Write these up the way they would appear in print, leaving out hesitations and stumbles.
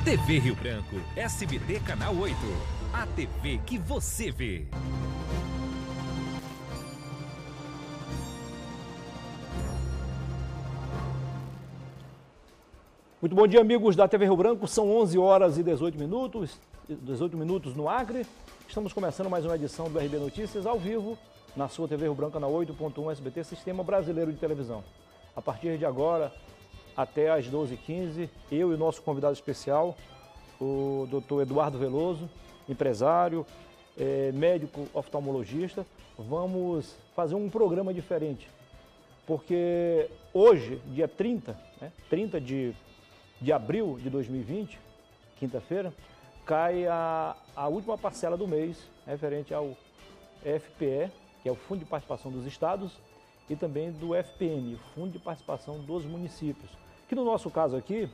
TV Rio Branco, SBT Canal 8. A TV que você vê. Muito bom dia, amigos da TV Rio Branco. São 11 horas e 18 minutos no Acre. Estamos começando mais uma edição do RB Notícias ao vivo na sua TV Rio Branco, na 8.1 SBT, Sistema Brasileiro de Televisão. A partir de agora, até às 12h15, eu e o nosso convidado especial, o Dr. Eduardo Veloso, empresário, médico oftalmologista, vamos fazer um programa diferente. Porque hoje, dia 30, 30 de abril de 2020, quinta-feira, cai a última parcela do mês, referente ao FPE, que é o Fundo de Participação dos Estados, e também do FPM, o Fundo de Participação dos Municípios, que no nosso caso aqui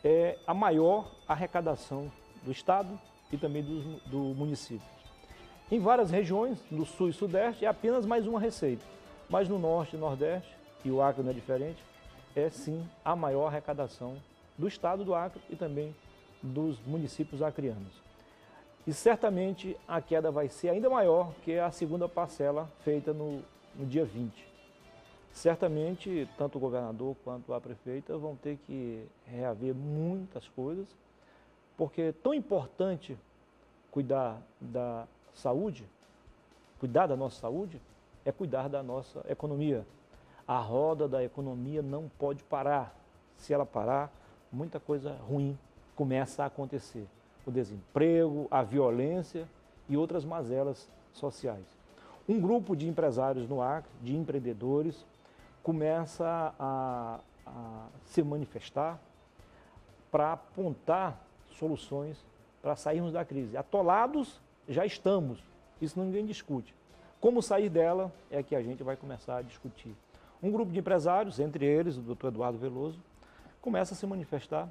é a maior arrecadação do Estado e também do município. Em várias regiões, no Sul e Sudeste, é apenas mais uma receita, mas no Norte e Nordeste, e o Acre não é diferente, é sim a maior arrecadação do Estado do Acre e também dos municípios acreanos. E certamente a queda vai ser ainda maior que a segunda parcela feita no dia 20. Certamente, tanto o governador quanto a prefeita vão ter que reaver muitas coisas, porque é tão importante cuidar da saúde, cuidar da nossa saúde, é cuidar da nossa economia. A roda da economia não pode parar. Se ela parar, muita coisa ruim começa a acontecer. O desemprego, a violência e outras mazelas sociais. Um grupo de empresários no Acre, de empreendedores, começa a se manifestar para apontar soluções para sairmos da crise. Atolados já estamos, isso ninguém discute. Como sair dela é que a gente vai começar a discutir. Um grupo de empresários, entre eles o Dr. Eduardo Veloso, começa a se manifestar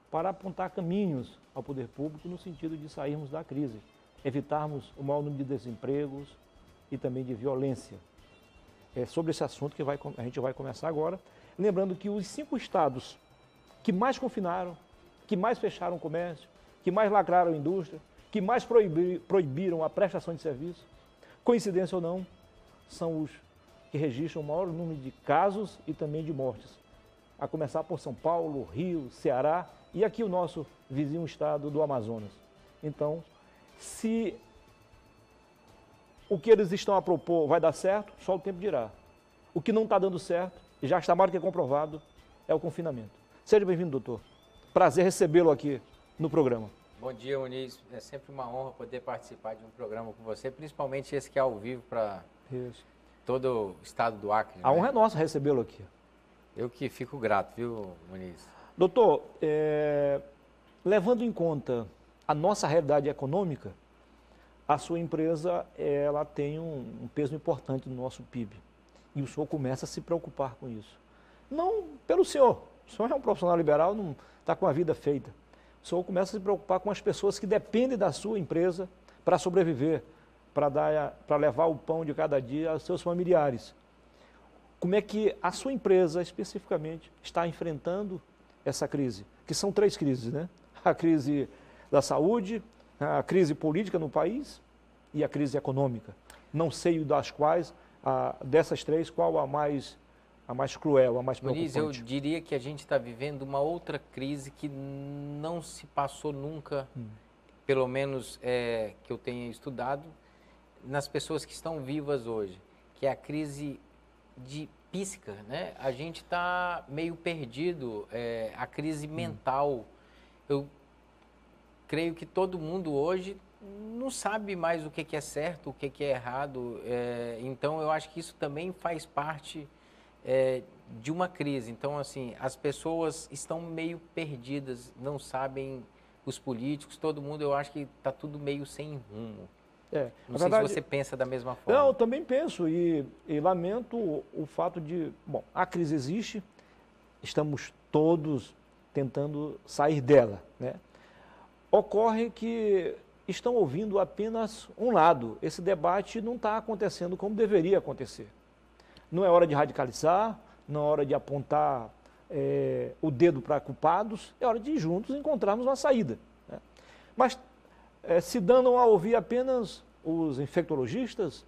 para apontar caminhos ao poder público no sentido de sairmos da crise, evitarmos o maior número de desempregos e também de violência. É sobre esse assunto que a gente vai começar agora, lembrando que os 5 estados que mais confinaram, que mais fecharam o comércio, que mais lacraram a indústria, que mais proibiram a prestação de serviço, coincidência ou não, são os que registram o maior número de casos e também de mortes. A começar por São Paulo, Rio, Ceará e aqui o nosso vizinho estado do Amazonas. Então, se o que eles estão a propor vai dar certo, só o tempo dirá. O que não está dando certo, e já está mais do que comprovado, é o confinamento. Seja bem-vindo, doutor. Prazer recebê-lo aqui no programa. Bom dia, Muniz. É sempre uma honra poder participar de um programa com você, principalmente esse que é ao vivo para todo o estado do Acre. A honra é nossa recebê-lo aqui. Eu que fico grato, viu, Muniz? Doutor, levando em conta a nossa realidade econômica, a sua empresa ela tem um peso importante no nosso PIB. E o senhor começa a se preocupar com isso. Não pelo senhor. O senhor é um profissional liberal, não está com a vida feita. O senhor começa a se preocupar com as pessoas que dependem da sua empresa para sobreviver, para levar o pão de cada dia aos seus familiares. Como é que a sua empresa, especificamente, está enfrentando essa crise? Que são 3 crises, né? A crise da saúde, a crise política no país e a crise econômica. Não sei das quais, dessas 3, qual a mais cruel, a mais preocupante. Muniz, eu diria que a gente está vivendo uma outra crise que não se passou nunca, pelo menos que eu tenha estudado, nas pessoas que estão vivas hoje, que é a crise psíquica, né? A gente está meio perdido, a crise mental. Eu creio que todo mundo hoje não sabe mais o que é certo, o que é errado. Então, eu acho que isso também faz parte de uma crise. Então, assim, as pessoas estão meio perdidas, não sabem, os políticos, todo mundo, eu acho que está tudo meio sem rumo. Não sei se você pensa da mesma forma. Não, eu também penso e lamento o fato de... Bom, a crise existe, estamos todos tentando sair dela, né? Ocorre que estão ouvindo apenas um lado. Esse debate não está acontecendo como deveria acontecer. Não é hora de radicalizar, não é hora de apontar o dedo para culpados, é hora de juntos encontrarmos uma saída. Né? Mas se dando a ouvir apenas os infectologistas,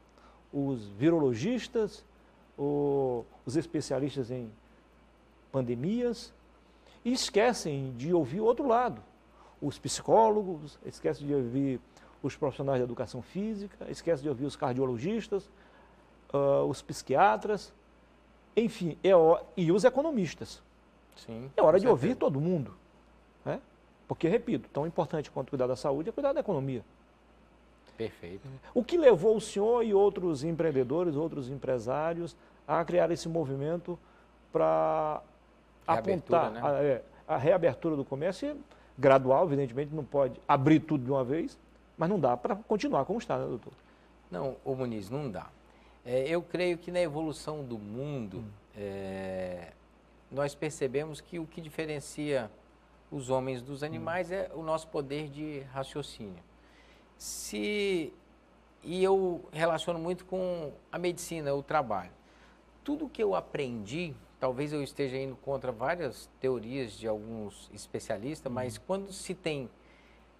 os virologistas, os especialistas em pandemias, e esquecem de ouvir o outro lado. Os psicólogos, esquecem de ouvir os profissionais de educação física, esquecem de ouvir os cardiologistas, os psiquiatras, enfim, e os economistas. Sim, é hora de ouvir todo mundo. Né? Porque, repito, tão importante quanto cuidar da saúde é cuidar da economia. Perfeito. O que levou o senhor e outros empreendedores, outros empresários a criar esse movimento para apontar, né? A reabertura do comércio gradual, evidentemente, não pode abrir tudo de uma vez, mas não dá para continuar como está, né, doutor? Não, ô Muniz, não dá. Eu creio que na evolução do mundo, nós percebemos que o que diferencia os homens dos animais é o nosso poder de raciocínio. E eu relaciono muito com a medicina, o trabalho. Tudo que eu aprendi, talvez eu esteja indo contra várias teorias de alguns especialistas, mas quando se tem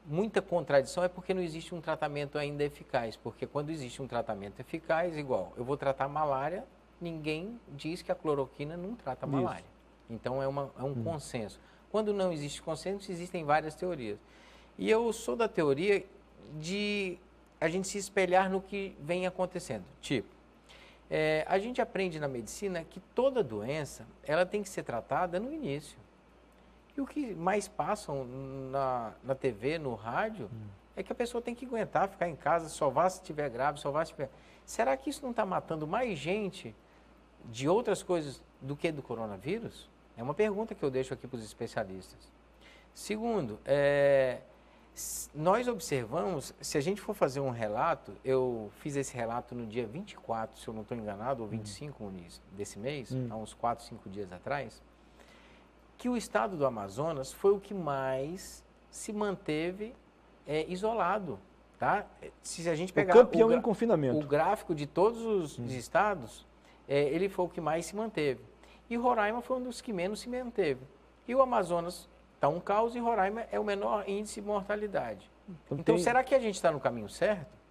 muita contradição é porque não existe um tratamento ainda eficaz. Porque quando existe um tratamento eficaz, igual, eu vou tratar malária, ninguém diz que a cloroquina não trata malária. Então é um consenso. Quando não existe consenso, existem várias teorias. E eu sou da teoria de a gente se espelhar no que vem acontecendo. Tipo, a gente aprende na medicina que toda doença ela tem que ser tratada no início. E o que mais passam na TV, no rádio, é que a pessoa tem que aguentar, ficar em casa, só vá se estiver grave, só vá se estiver... Será que isso não está matando mais gente de outras coisas do que do coronavírus? É uma pergunta que eu deixo aqui para os especialistas. Segundo, nós observamos, se a gente for fazer um relato, eu fiz esse relato no dia 24, se eu não estou enganado, ou 25 desse mês, há uns 4, 5 dias atrás, que o estado do Amazonas foi o que mais se manteve isolado. Tá? Se a gente pegar campeão em confinamento. O gráfico de todos os estados, ele foi o que mais se manteve. E Roraima foi um dos que menos se manteve. E o Amazonas está um caos e Roraima é o menor índice de mortalidade. Então, será que a gente está no caminho certo?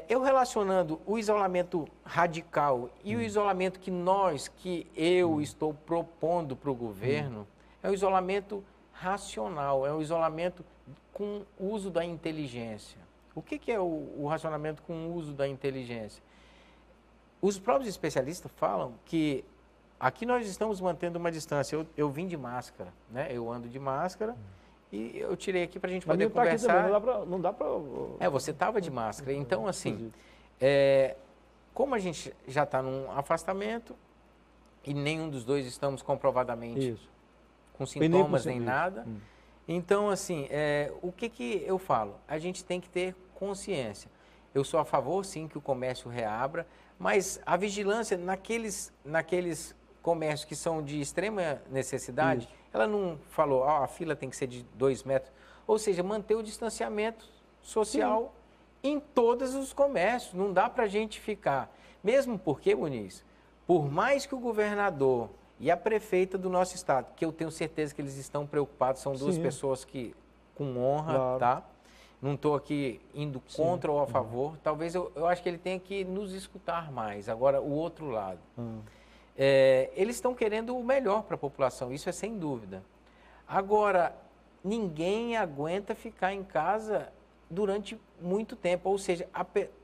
Eu relacionando o isolamento radical e o isolamento que eu estou propondo para o governo, é um isolamento racional, é um isolamento com uso da inteligência. O que é o racionamento com o uso da inteligência? Os próprios especialistas falam que aqui nós estamos mantendo uma distância. Eu vim de máscara, né? Eu ando de máscara. E eu tirei aqui para a gente poder conversar. Não dá para... você estava de máscara. Então, assim, como a gente já está num afastamento e nenhum dos dois estamos comprovadamente com sintomas nem nada, então, assim, o que eu falo? A gente tem que ter consciência. Eu sou a favor, sim, que o comércio reabra, mas a vigilância naqueles comércios que são de extrema necessidade, ela não falou, a fila tem que ser de 2 metros. Ou seja, manter o distanciamento social em todos os comércios. Não dá para a gente ficar. Mesmo porque, Muniz, por mais que o governador e a prefeita do nosso estado, que eu tenho certeza que eles estão preocupados, são duas pessoas que, com honra, tá? Não estou aqui indo contra ou a favor. Talvez eu acho que ele tenha que nos escutar mais. Agora, o outro lado. Eles estão querendo o melhor para a população, isso é sem dúvida. Agora, ninguém aguenta ficar em casa durante muito tempo, ou seja,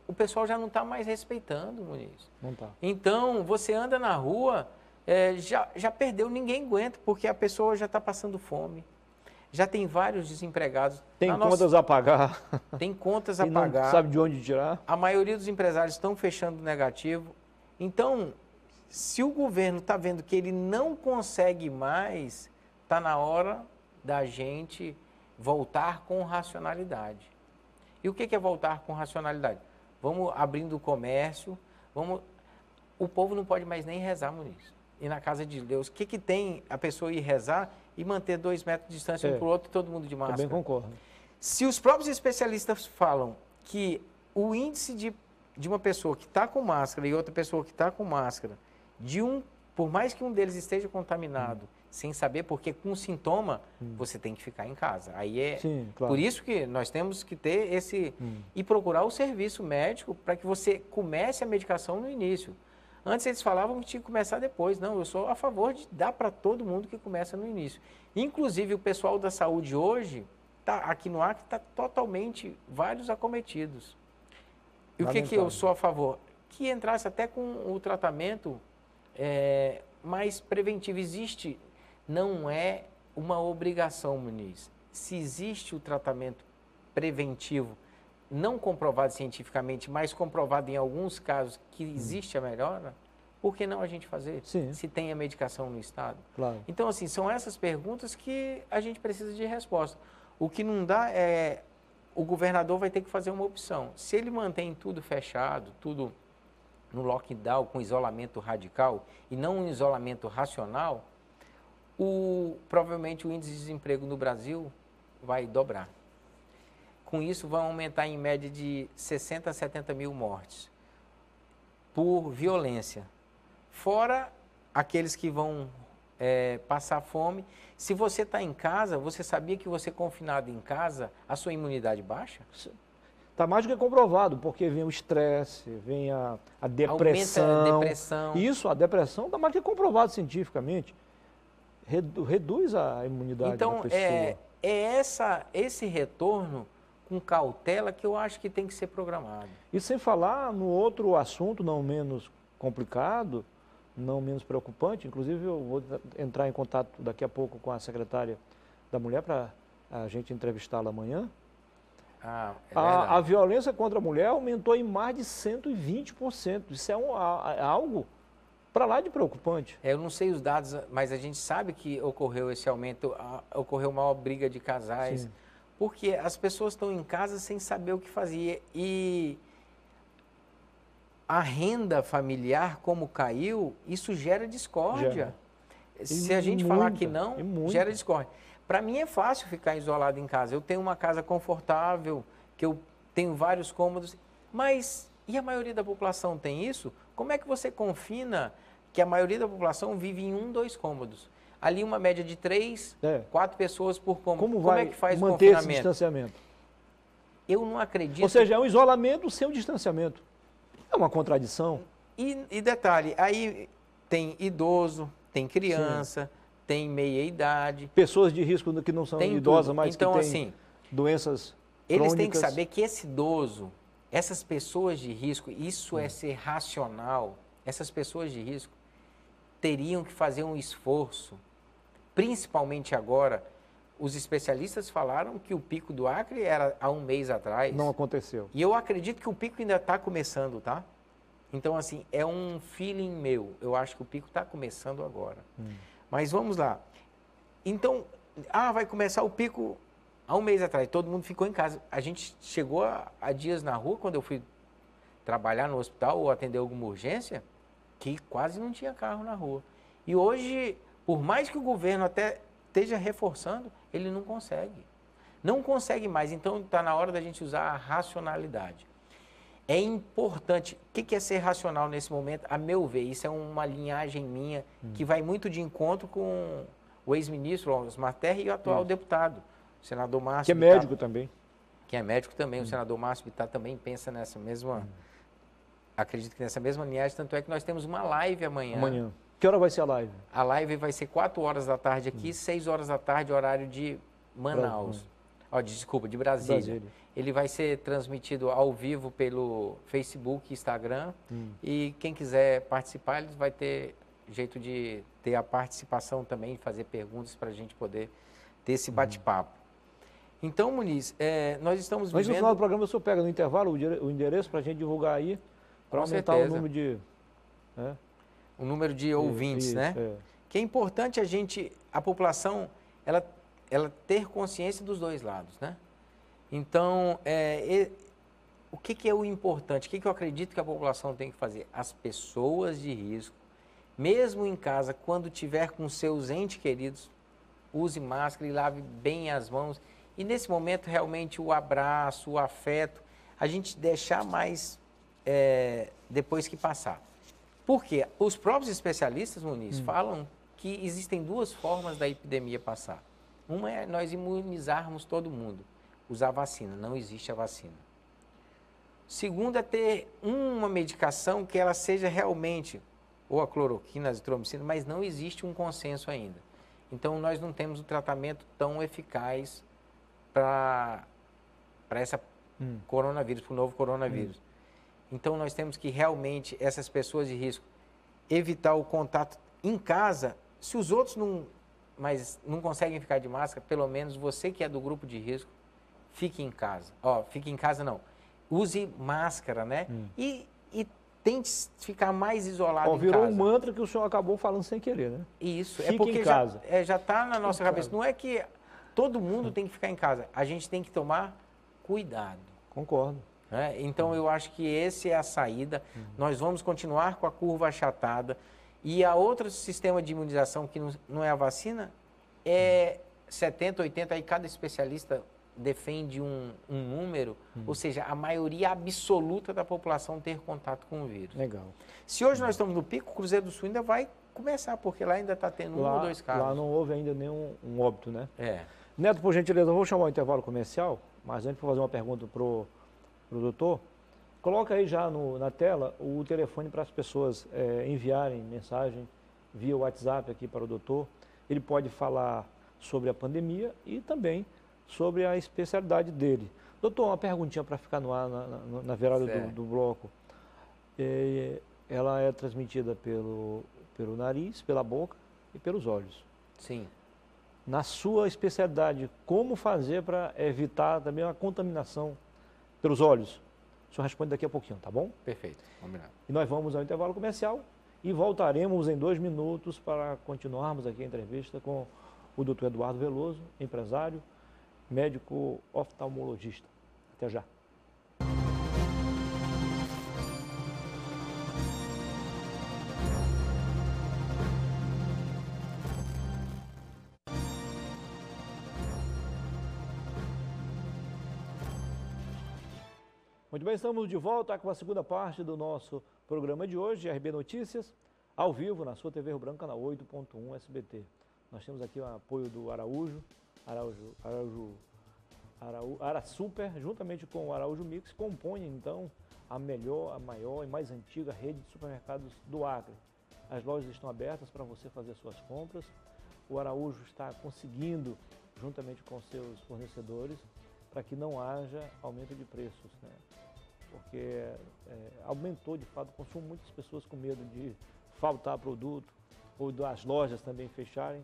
o pessoal já não está mais respeitando, Muniz. Não tá. Então, você anda na rua, já perdeu, ninguém aguenta, porque a pessoa já está passando fome. Já tem vários desempregados. Tem contas a pagar. Tem contas a e pagar. Não sabe de onde tirar. A maioria dos empresários estão fechando negativo. Então, se o governo está vendo que ele não consegue mais, está na hora da gente voltar com racionalidade. E o que é voltar com racionalidade? Vamos abrindo o comércio, o povo não pode mais nem rezar, Muniz. E na casa de Deus, o que tem a pessoa ir rezar e manter 2 metros de distância um para o outro e todo mundo de máscara? Também concordo. Se os próprios especialistas falam que o índice de uma pessoa que está com máscara e outra pessoa que está com máscara, de um por mais que um deles esteja contaminado, sem saber, porque com sintoma, você tem que ficar em casa. Aí é Sim, claro. por isso que nós temos que ter esse... E procurar o serviço médico para que você comece a medicação no início. Antes eles falavam que tinha que começar depois. Não, eu sou a favor de dar para todo mundo que começa no início. Inclusive, o pessoal da saúde hoje, aqui no Acre, está totalmente vários acometidos. E o que eu sou a favor? Que entrasse até com o tratamento mais preventivo. Existe, não é uma obrigação, Muniz. Se existe o tratamento preventivo, não comprovado cientificamente, mas comprovado em alguns casos que existe a melhora, por que não a gente fazer? Sim. Se tem a medicação no estado. Claro. Então, assim, são essas perguntas que a gente precisa de resposta. O que não dá é... O governador vai ter que fazer uma opção. Se ele mantém tudo fechado, tudo no lockdown, com isolamento radical, e não um isolamento racional, provavelmente o índice de desemprego no Brasil vai dobrar. Com isso, vão aumentar em média de 60 a 70 mil mortes por violência. Fora aqueles que vão passar fome. Se você está em casa, você sabia que você confinado em casa, a sua imunidade baixa? Está mais do que comprovado, porque vem o estresse, vem a depressão. Aumenta a depressão. Isso, a depressão está mais do que comprovado cientificamente. Reduz a imunidade da pessoa. Então, esse retorno com cautela que eu acho que tem que ser programado. E sem falar no outro assunto, não menos complicado, não menos preocupante, inclusive eu vou entrar em contato daqui a pouco com a secretária da Mulher para a gente entrevistá-la amanhã. A violência contra a mulher aumentou em mais de 120%. Isso é algo para lá de preocupante. Eu não sei os dados, mas a gente sabe que ocorreu esse aumento, ocorreu uma maior briga de casais, sim, porque as pessoas estão em casa sem saber o que fazer. E a renda familiar, como caiu, isso gera discórdia. Se a gente falar que não, gera discórdia. Para mim é fácil ficar isolado em casa. Eu tenho uma casa confortável, que eu tenho vários cômodos, mas e a maioria da população tem isso? Como é que você confina que a maioria da população vive em 1, 2 cômodos? Ali uma média de 3, 4 pessoas por cômodo. Como é que faz manter esse distanciamento? Eu não acredito... Ou seja, é um isolamento sem o distanciamento. É uma contradição. E detalhe, aí tem idoso, tem criança, sim, tem meia idade. Pessoas de risco que não são idosas, mas então, que têm assim, doenças crônicas. Eles têm que saber que esse idoso, essas pessoas de risco, isso é ser racional. Essas pessoas de risco teriam que fazer um esforço, principalmente agora. Os especialistas falaram que o pico do Acre era há um mês atrás. Não aconteceu. E eu acredito que o pico ainda está começando, tá? Então, assim, é um feeling meu. Eu acho que o pico está começando agora. Mas vamos lá. Então, vai começar o pico há um mês atrás. Todo mundo ficou em casa. A gente chegou a dias na rua, quando eu fui trabalhar no hospital ou atender alguma urgência, que quase não tinha carro na rua. E hoje, por mais que o governo até esteja reforçando, ele não consegue. Não consegue mais. Então, está na hora da gente usar a racionalidade. É importante. O que é ser racional nesse momento? A meu ver, isso é uma linhagem minha que vai muito de encontro com o ex-ministro Osmar Terra e o atual deputado, o senador Márcio Que é médico também. Que é médico também. O senador Márcio Bittar também pensa nessa mesma... Acredito que nessa mesma linhagem, tanto é que nós temos uma live amanhã. Que hora vai ser a live? A live vai ser 4 horas da tarde aqui, 6 horas da tarde, horário de Manaus. Desculpa, de Brasília. Ele vai ser transmitido ao vivo pelo Facebook, Instagram. E quem quiser participar, ele vai ter jeito de ter a participação também, fazer perguntas para a gente poder ter esse bate-papo. Então, Muniz, nós estamos vivendo... Mas no final do programa o senhor pega no intervalo o endereço para a gente divulgar aí, para aumentar o número de... O número de ouvintes, né? Que é importante a população, ela ter consciência dos dois lados, né? Então, o que é o importante? O que eu acredito que a população tem que fazer? As pessoas de risco, mesmo em casa, quando tiver com seus entes queridos, use máscara e lave bem as mãos. E nesse momento, realmente, o abraço, o afeto, a gente deixar mais depois que passar. Por quê? Os próprios especialistas, Muniz, falam que existem duas formas da epidemia passar. Uma é nós imunizarmos todo mundo, usar vacina. Não existe a vacina. Segundo é ter uma medicação que ela seja realmente, ou a cloroquina, a azitromicina, mas não existe um consenso ainda. Então, nós não temos um tratamento tão eficaz para essa coronavírus, para o novo coronavírus. Então, nós temos que realmente, essas pessoas de risco, evitar o contato em casa. Se os outros não conseguem ficar de máscara, pelo menos você que é do grupo de risco, fique em casa. Fique em casa não. Use máscara, né? E tente ficar mais isolado em casa. Virou um mantra que o senhor acabou falando sem querer, né? Isso. Fique é porque em casa. Já está na nossa cabeça. Não é que todo mundo tem que ficar em casa. A gente tem que tomar cuidado. Concordo. Então, eu acho que essa é a saída. Nós vamos continuar com a curva achatada. E a outro sistema de imunização, que não é a vacina, é 70, 80, aí cada especialista defende um número, ou seja, a maioria absoluta da população ter contato com o vírus. Legal. Se hoje nós estamos no pico, o Cruzeiro do Sul ainda vai começar, porque lá ainda está tendo um ou dois casos. Lá não houve ainda nenhum óbito, né? É. Neto, por gentileza, eu vou chamar o intervalo comercial, mas antes vou fazer uma pergunta para o doutor. Coloca aí já na tela o telefone para as pessoas enviarem mensagem via WhatsApp aqui para o doutor. Ele pode falar sobre a pandemia e também sobre a especialidade dele. Doutor, uma perguntinha para ficar no ar na virada do bloco. Ela é transmitida pelo nariz, pela boca e pelos olhos. Sim. Na sua especialidade, como fazer para evitar também a contaminação pelos olhos? O senhor responde daqui a pouquinho, tá bom? Perfeito, combinado. E nós vamos ao intervalo comercial e voltaremos em 2 minutos para continuarmos aqui a entrevista com o doutor Eduardo Veloso, empresário, médico oftalmologista. Até já. Muito bem, estamos de volta com a segunda parte do nosso programa de hoje, RB Notícias, ao vivo na sua TV Rio Branco, canal 8.1 SBT. Nós temos aqui o apoio do Arasuper, juntamente com o Araújo Mix, compõe então a maior e mais antiga rede de supermercados do Acre. As lojas estão abertas para você fazer suas compras. O Araújo está conseguindo, juntamente com seus fornecedores, para que não haja aumento de preços, né? Porque aumentou de fato o consumo, muitas pessoas com medo de faltar produto ou das lojas também fecharem,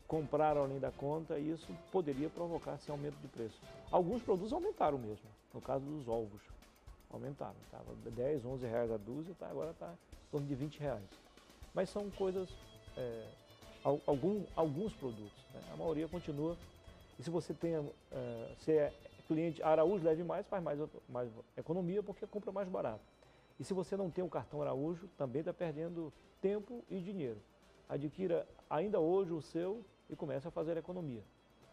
compraram além da conta e isso poderia provocar esse aumento de preço. Alguns produtos aumentaram mesmo, no caso dos ovos, aumentaram, estava 10, 11 reais a dúzia, agora está em torno de 20 reais. Mas são coisas, alguns produtos, né? A maioria continua. E se você se é cliente Araújo, leve mais, faz mais economia porque compra mais barato. E se você não tem o cartão Araújo, também está perdendo tempo e dinheiro. Adquira ainda hoje o seu e comece a fazer economia.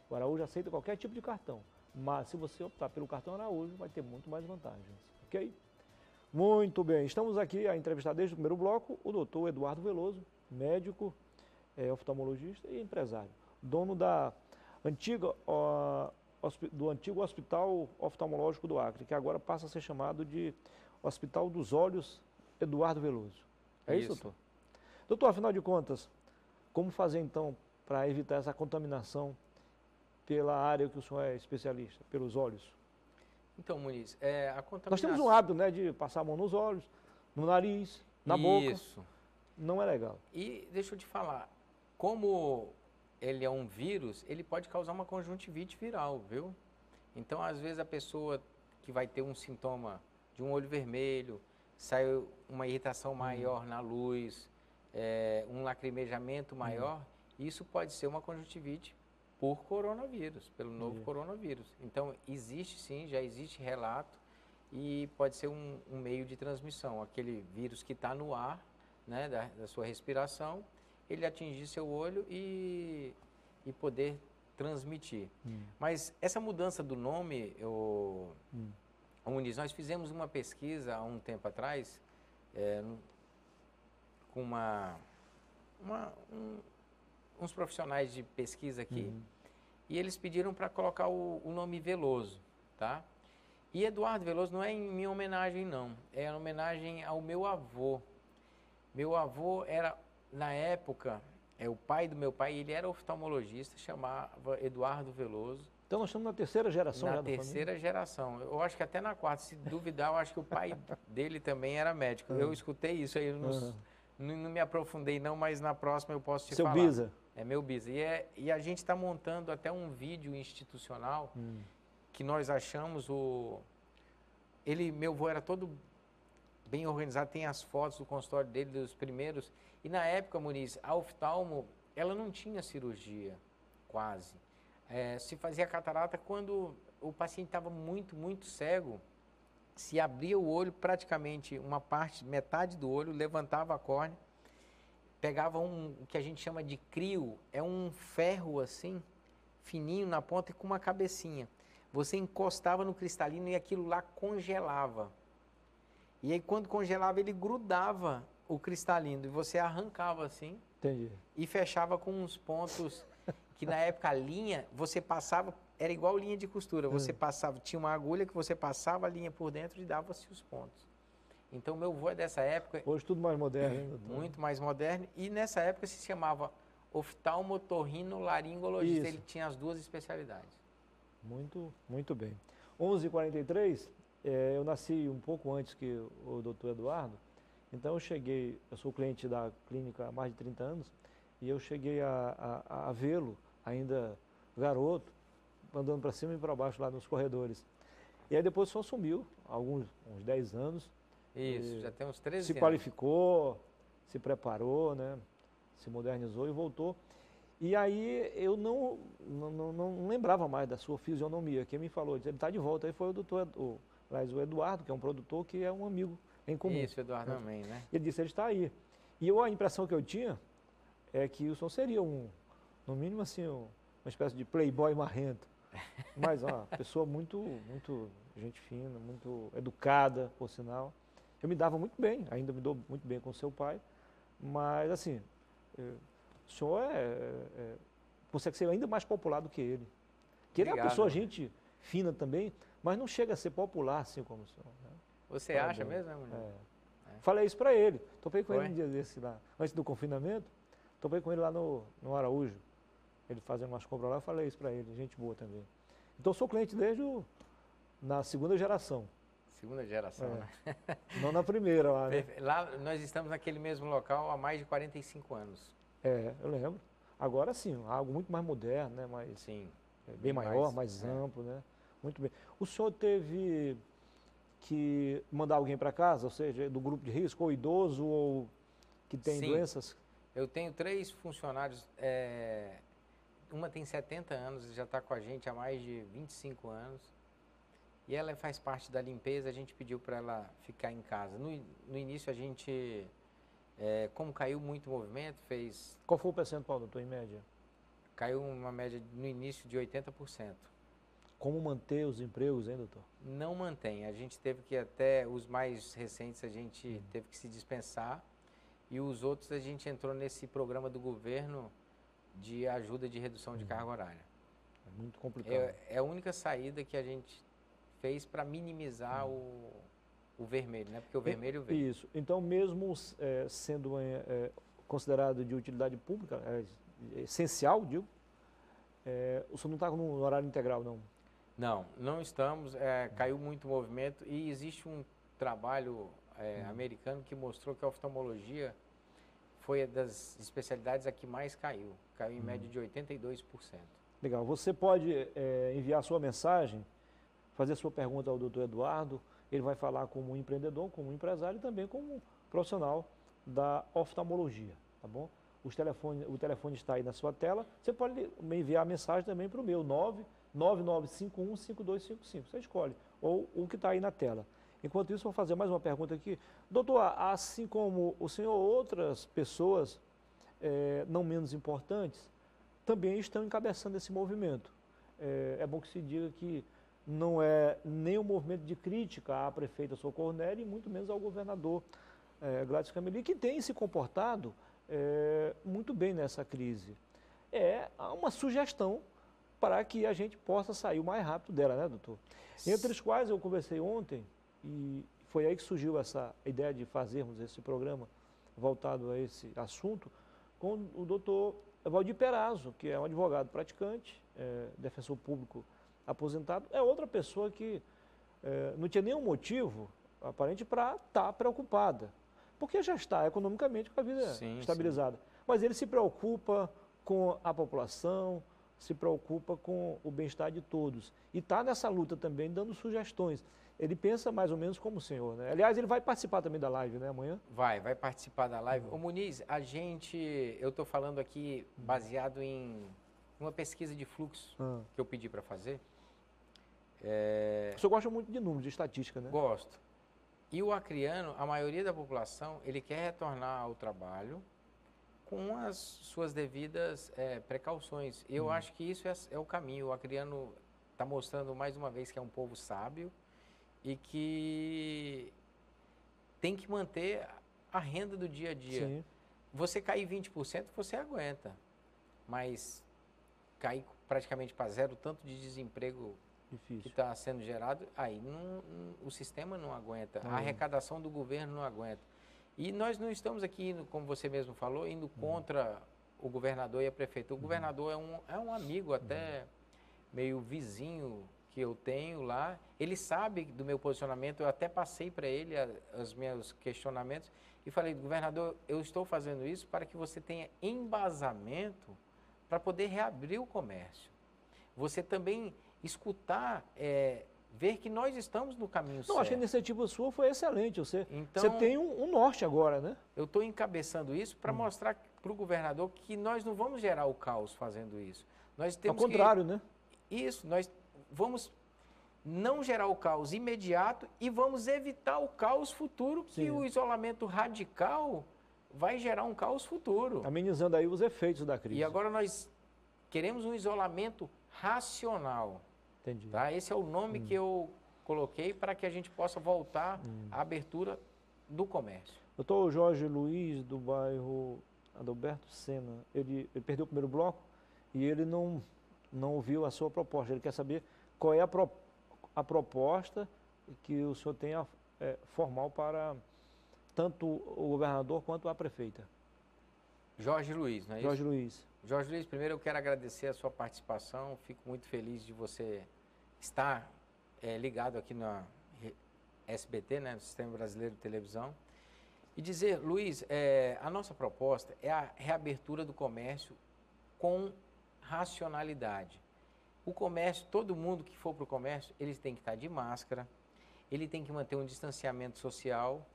O Araújo aceita qualquer tipo de cartão, mas se você optar pelo cartão Araújo, vai ter muito mais vantagens, ok? Muito bem, estamos aqui a entrevistar desde o primeiro bloco o doutor Eduardo Veloso, médico, oftalmologista e empresário, dono do antigo Hospital Oftalmológico do Acre, que agora passa a ser chamado de Hospital dos Olhos Eduardo Veloso. É isso, doutor? Doutor, afinal de contas, como fazer então para evitar essa contaminação pela área que o senhor é especialista, pelos olhos? Então, Muniz, a contaminação... Nós temos um hábito, né, de passar a mão nos olhos, no nariz, na boca. Isso. Não é legal. E deixa eu te falar, como ele é um vírus, ele pode causar uma conjuntivite viral, viu? Então, às vezes, a pessoa que vai ter um sintoma de um olho vermelho, sai uma irritação maior na luz, um lacrimejamento maior, isso pode ser uma conjuntivite por coronavírus, pelo novo coronavírus. Então, existe sim, já existe relato e pode ser um meio de transmissão. Aquele vírus que está no ar, né, da sua respiração, ele atingir seu olho e poder transmitir. Mas essa mudança do nome, Muniz, nós fizemos uma pesquisa há um tempo atrás, com uns profissionais de pesquisa aqui, e eles pediram para colocar o nome Veloso, tá? E Eduardo Veloso não é em minha homenagem, não. É em homenagem ao meu avô. Meu avô era, na época, o pai do meu pai, ele era oftalmologista, chamava Eduardo Veloso. Então nós estamos na terceira geração já da família? Na terceira geração. Eu acho que até na quarta. Se duvidar, eu acho que o pai dele também era médico. Eu escutei isso aí, eu não me aprofundei não, mas na próxima eu posso te falar. Seu bisa? É meu bisa. E a gente está montando até um vídeo institucional que nós achamos meu avô era todo bem organizado, tem as fotos do consultório dele, dos primeiros. E na época, Muniz, a oftalmo, ela não tinha cirurgia, quase. Se fazia catarata quando o paciente estava muito, muito cego. Se abria o olho, praticamente metade do olho, levantava a córnea, pegava o que a gente chama de crio, é um ferro assim, fininho na ponta e com uma cabecinha. Você encostava no cristalino e aquilo lá congelava. E aí quando congelava ele grudava o cristalino e você arrancava assim. Entendi. E fechava com uns pontos que na época a linha, você passava, era igual linha de costura, você passava, tinha uma agulha que você passava a linha por dentro e dava-se os pontos. Então meu avô é dessa época. Hoje tudo mais moderno, hein, doutor? Muito mais moderno. E nessa época se chamava oftalmotorrinolaringologista. Ele tinha as duas especialidades. Muito, muito bem. 11h43, eu nasci um pouco antes que o doutor Eduardo, então eu sou cliente da clínica há mais de 30 anos, e eu cheguei a vê-lo, ainda garoto, andando para cima e para baixo lá nos corredores. E aí depois só sumiu, uns 10 anos. Isso, já tem uns 13 anos. Se qualificou, se preparou, né? Se modernizou e voltou. E aí eu não lembrava mais da sua fisionomia. Quem me falou, ele está de volta, aí foi o Eduardo, que é um produtor, que é um amigo em comum. Isso, o Eduardo também, né? Ele disse, ele está aí. E a impressão que eu tinha é que o senhor seria no mínimo assim, uma espécie de playboy marrento. Mas uma pessoa muito, muito gente fina, muito educada, por sinal. Eu me dava muito bem, ainda me dou muito bem com seu pai, mas assim, o senhor consegue ser ainda mais popular do que ele. Que ele é uma pessoa, gente fina também, mas não chega a ser popular assim como o senhor. Né? Você acha mesmo, mulher? Falei isso para ele, topei com ele um dia desse lá, antes do confinamento, topei com ele lá no Araújo, ele fazendo umas compras lá, eu falei isso para ele, gente boa também. Então eu sou cliente desde na segunda geração. Segunda geração, né? Não na primeira lá, né? Lá nós estamos naquele mesmo local há mais de 45 anos. Eu lembro. Agora sim, algo muito mais moderno, né? Bem maior, mais amplo, né? Muito bem. O senhor teve que mandar alguém para casa, ou seja, do grupo de risco, ou idoso, ou que tem doenças? Eu tenho 3 funcionários, uma tem 70 anos, já está com a gente há mais de 25 anos. E ela faz parte da limpeza, a gente pediu para ela ficar em casa. No início a gente, como caiu muito o movimento, fez... Qual foi o percentual, doutor, em média? Caiu uma média no início de 80%. Como manter os empregos, hein, doutor? Não mantém. A gente teve que até, os mais recentes, a gente teve que se dispensar. E os outros a gente entrou nesse programa do governo de ajuda de redução de carga horária. É muito complicado. É a única saída que a gente fez para minimizar o vermelho, né? Porque o vermelho veio. Isso. Então, mesmo sendo considerado de utilidade pública, essencial, digo, o senhor não está no horário integral, não? Não estamos. Caiu muito o movimento e existe um trabalho americano que mostrou que a oftalmologia foi das especialidades a que mais caiu. Caiu em média de 82%. Legal. Você pode enviar sua mensagem, fazer sua pergunta ao doutor Eduardo. Ele vai falar como empreendedor, como empresário e também como profissional da oftalmologia, tá bom? O telefone está aí na sua tela. Você pode me enviar a mensagem também para o meu 999515255. Você escolhe. Ou o que está aí na tela. Enquanto isso, vou fazer mais uma pergunta aqui. Doutor, assim como o senhor, outras pessoas, não menos importantes, também estão encabeçando esse movimento. É bom que se diga que não é nem um movimento de crítica à prefeita Socorro Nery e muito menos ao governador Gladys Cameli, que tem se comportado muito bem nessa crise. Há uma sugestão para que a gente possa sair o mais rápido dela, né, doutor? Entre os quais eu conversei ontem, e foi aí que surgiu essa ideia de fazermos esse programa voltado a esse assunto, com o doutor Valdir Perazzo, que é um advogado praticante, defensor público aposentado, é outra pessoa que não tinha nenhum motivo aparente para estar preocupada, porque já está economicamente com a vida estabilizada. Sim. Mas ele se preocupa com a população, se preocupa com o bem-estar de todos. E está nessa luta também, dando sugestões. Ele pensa mais ou menos como o senhor, né? Aliás, ele vai participar também da live, né, amanhã? Vai participar da live. Ô Muniz, eu estou falando aqui baseado em uma pesquisa de fluxo que eu pedi para fazer. O senhor gosta muito de números, de estatística, né? Gosto. E o acreano, a maioria da população, ele quer retornar ao trabalho com as suas devidas precauções. Eu acho que isso é o caminho. O acreano está mostrando mais uma vez que é um povo sábio e que tem que manter a renda do dia a dia. Sim. Você cair 20%, você aguenta, mas cair praticamente para zero, tanto de desemprego difícil que está sendo gerado, aí o sistema não aguenta, a arrecadação do governo não aguenta. E nós não estamos aqui, como você mesmo falou, indo contra o governador e a prefeitura. O governador é um amigo, até meio vizinho que eu tenho lá. Ele sabe do meu posicionamento, eu até passei para ele os meus questionamentos e falei, governador, eu estou fazendo isso para que você tenha embasamento para poder reabrir o comércio. Você também escutar, ver que nós estamos no caminho certo. Acho que a iniciativa sua foi excelente. Você tem um norte agora, né? Eu estou encabeçando isso para mostrar para o governador que nós não vamos gerar o caos fazendo isso. Nós temos ao contrário, né? Isso, nós vamos não gerar o caos imediato e vamos evitar o caos futuro, que o isolamento radical vai gerar um caos futuro. Amenizando aí os efeitos da crise. E agora nós queremos um isolamento racional. Entendi. Tá? Esse é o nome que eu coloquei para que a gente possa voltar à abertura do comércio. Doutor Jorge Luiz, do bairro Adalberto Senna, ele perdeu o primeiro bloco e ele não ouviu a sua proposta. Ele quer saber qual é a proposta que o senhor tem formal para tanto o governador quanto a prefeita. Jorge Luiz, não é isso? Jorge Luiz. Jorge Luiz, primeiro eu quero agradecer a sua participação, fico muito feliz de você estar ligado aqui na SBT, né, no Sistema Brasileiro de Televisão, e dizer, Luiz, a nossa proposta é a reabertura do comércio com racionalidade. O comércio, todo mundo que for para o comércio, eles têm que estar de máscara, ele tem que manter um distanciamento social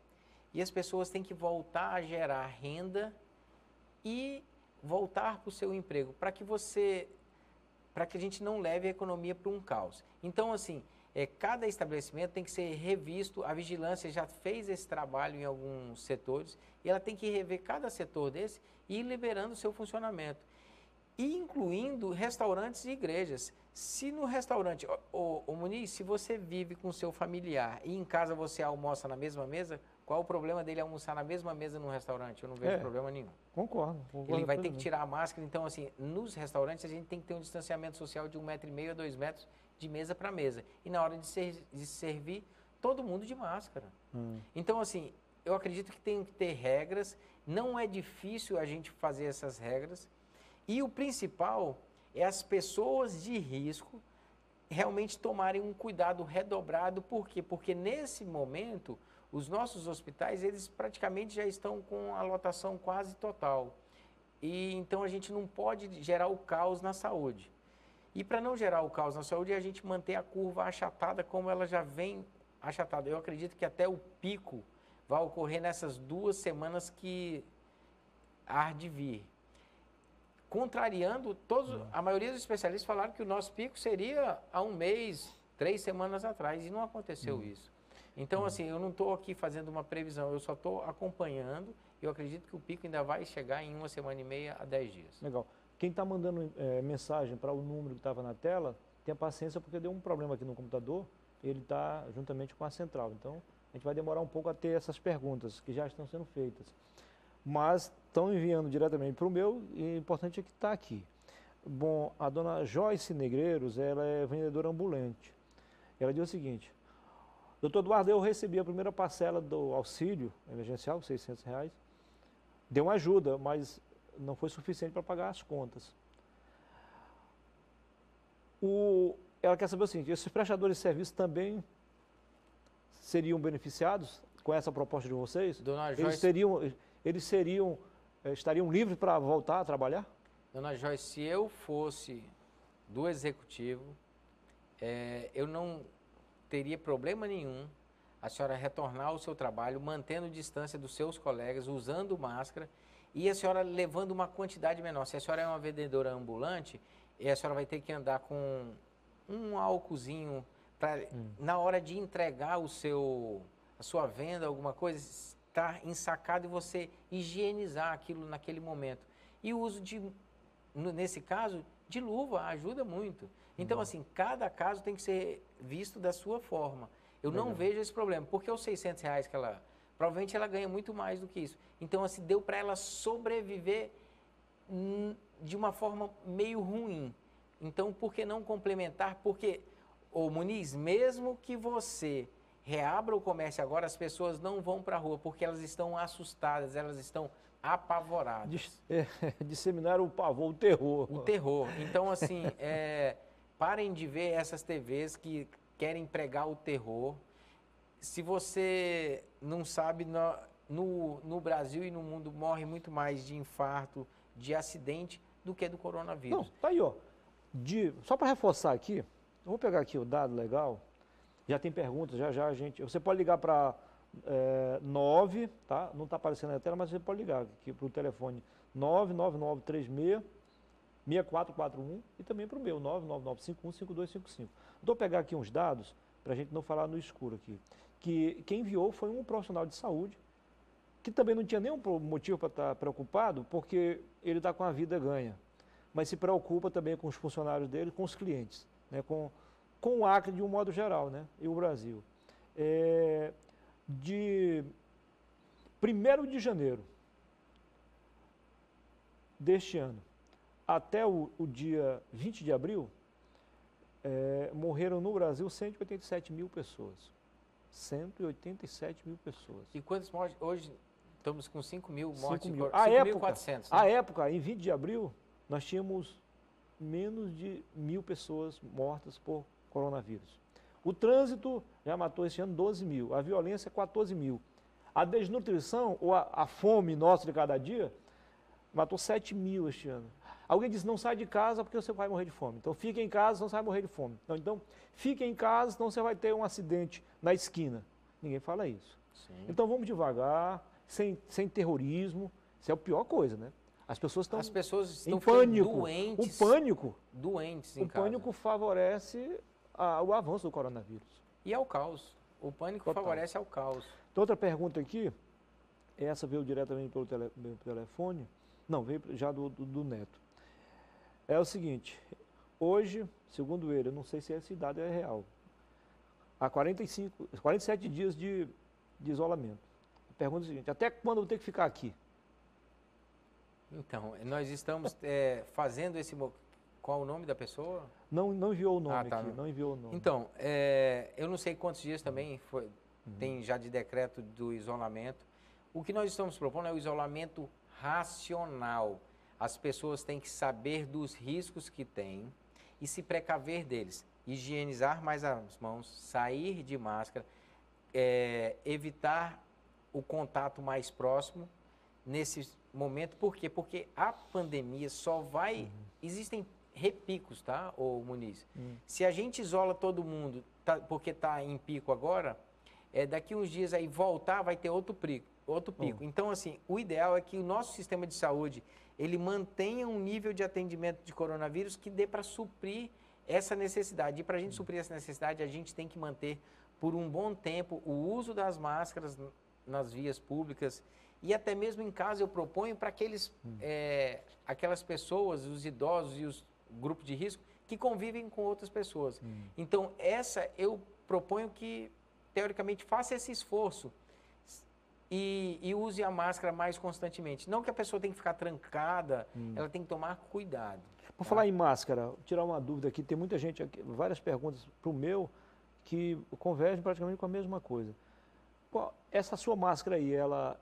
e as pessoas têm que voltar a gerar renda e voltar para o seu emprego, para que a gente não leve a economia para um caos. Então, assim, cada estabelecimento tem que ser revisto, a vigilância já fez esse trabalho em alguns setores, e ela tem que rever cada setor desse e ir liberando o seu funcionamento, e incluindo restaurantes e igrejas. Se no restaurante, Muniz, se você vive com seu familiar e em casa você almoça na mesma mesa, qual o problema dele almoçar na mesma mesa num restaurante? Eu não vejo problema nenhum. Concordo. Ele vai ter que tirar a máscara. Então, assim, nos restaurantes a gente tem que ter um distanciamento social de 1,5 m a 2 metros de mesa para mesa. E na hora de servir, todo mundo de máscara. Então, assim, eu acredito que tem que ter regras. Não é difícil a gente fazer essas regras. E o principal é as pessoas de risco realmente tomarem um cuidado redobrado. Por quê? Porque nesse momento os nossos hospitais, eles praticamente já estão com a lotação quase total. E então a gente não pode gerar o caos na saúde. E para não gerar o caos na saúde, a gente manter a curva achatada como ela já vem achatada. Eu acredito que até o pico vai ocorrer nessas 2 semanas que há de vir. Contrariando a maioria dos especialistas falaram que o nosso pico seria há 1 mês, 3 semanas atrás, e não aconteceu isso. Então, assim, eu não estou aqui fazendo uma previsão, eu só estou acompanhando. Eu acredito que o pico ainda vai chegar em 1 semana e meia a 10 dias. Legal. Quem está mandando mensagem para o número que estava na tela, tenha paciência porque deu um problema aqui no computador, ele está juntamente com a central. Então, a gente vai demorar um pouco a ter essas perguntas, que já estão sendo feitas. Mas estão enviando diretamente para o meu, e o importante é que está aqui. Bom, a dona Joyce Negreiros, ela é vendedora ambulante. Ela diz o seguinte: doutor Eduardo, eu recebi a primeira parcela do auxílio emergencial, R$600, deu uma ajuda, mas não foi suficiente para pagar as contas. Ela quer saber o seguinte: esses prestadores de serviço também seriam beneficiados com essa proposta de vocês? Dona Joyce, estariam livres para voltar a trabalhar? Dona Joyce, se eu fosse do executivo, eu não teria problema nenhum a senhora retornar ao seu trabalho, mantendo distância dos seus colegas, usando máscara, e a senhora levando uma quantidade menor. Se a senhora é uma vendedora ambulante, a senhora vai ter que andar com um álcoolzinho para, na hora de entregar a sua venda, alguma coisa, estar ensacado e você higienizar aquilo naquele momento. E o uso nesse caso, de luva ajuda muito. Então, assim, cada caso tem que ser visto da sua forma. Eu não vejo esse problema, porque os R$600 que provavelmente ela ganha muito mais do que isso. Então, assim, deu para ela sobreviver de uma forma meio ruim. Então, por que não complementar? Porque, Muniz, mesmo que você reabra o comércio agora, as pessoas não vão para a rua, porque elas estão assustadas, elas estão apavoradas. Disseminar o pavor, o terror. O terror. Então, assim, parem de ver essas TVs que querem pregar o terror. Se você não sabe, no Brasil e no mundo morre muito mais de infarto, de acidente, do que do coronavírus. Não, tá aí, ó. Só para reforçar aqui, eu vou pegar aqui o dado legal. Já tem perguntas, já a gente... Você pode ligar para 9, tá? Não está aparecendo na tela, mas você pode ligar aqui para o telefone 99936-6441 e também para o meu, 999515255. Vou pegar aqui uns dados para a gente não falar no escuro aqui. Que quem enviou foi um profissional de saúde, que também não tinha nenhum motivo para estar preocupado, porque ele está com a vida ganha. Mas se preocupa também com os funcionários dele, com os clientes, né? Com o Acre de um modo geral, né? E o Brasil. De 1º de janeiro deste ano até o dia 20 de abril, morreram no Brasil 187 mil pessoas. 187 mil pessoas. E quantas mortes? Hoje estamos com 5 mil mortes. 5.400. À época, em 20 de abril, nós tínhamos menos de 1.000 pessoas mortas por coronavírus. O trânsito já matou esse ano 12 mil, a violência 14 mil. A desnutrição, ou a fome nossa de cada dia, matou 7 mil este ano. Alguém disse, não sai de casa porque você vai morrer de fome. Então fique em casa, senão você vai morrer de fome. Então fique em casa, senão você vai ter um acidente na esquina. Ninguém fala isso. Sim. Então vamos devagar, sem terrorismo. Isso é a pior coisa, né? As pessoas estão em pânico. Doentes. O pânico. Doentes em O pânico favorece o avanço do coronavírus. E ao caos. O pânico favorece ao caos. Então, outra pergunta aqui, essa veio diretamente pelo telefone, não, veio já do Neto. É o seguinte, hoje, segundo ele, eu não sei se essa dado é real, há 47 dias de isolamento. A pergunta é a seguinte, até quando eu vou ter que ficar aqui? Então, nós estamos fazendo esse... Qual o nome da pessoa? Não enviou o nome aqui, não enviou o nome. Então, eu não sei quantos dias também tem já de decreto do isolamento. O que nós estamos propondo é o isolamento racional. As pessoas têm que saber dos riscos que têm e se precaver deles. Higienizar mais as mãos, sair de máscara, evitar o contato mais próximo nesse momento. Por quê? Porque a pandemia só vai... Existem repicos, tá, Muniz? Se a gente isola todo mundo, porque está em pico agora, daqui uns dias aí voltar, vai ter outro pico. Então, assim, o ideal é que o nosso sistema de saúde, ele mantenha um nível de atendimento de coronavírus que dê para suprir essa necessidade. E para a gente suprir essa necessidade, a gente tem que manter por um bom tempo o uso das máscaras nas vias públicas e até mesmo em casa eu proponho para aquelas pessoas, os idosos e os grupos de risco, que convivem com outras pessoas. Então, essa eu proponho que teoricamente, faça esse esforço e use a máscara mais constantemente. Não que a pessoa tenha que ficar trancada, ela tem que tomar cuidado. Por falar em máscara, vou tirar uma dúvida aqui, tem muita gente aqui, várias perguntas para o meu, que convergem praticamente com a mesma coisa. Essa sua máscara aí, ela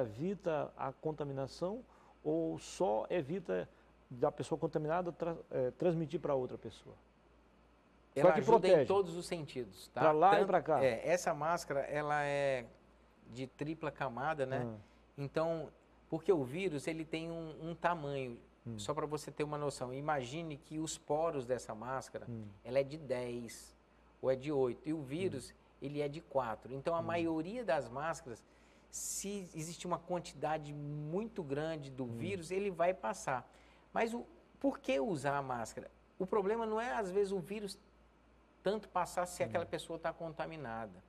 evita a contaminação ou só evita da pessoa contaminada transmitir para outra pessoa? Ela ajuda em todos os sentidos, tá? Para lá e para cá. Essa máscara, ela é de tripla camada, né? Então, porque o vírus, ele tem um tamanho, só para você ter uma noção. Imagine que os poros dessa máscara, ela é de 10 ou é de 8, e o vírus, ele é de 4. Então, a maioria das máscaras, se existe uma quantidade muito grande do vírus, ele vai passar. Mas por que usar a máscara? O problema não é, às vezes, o vírus tanto passar se aquela pessoa está contaminada.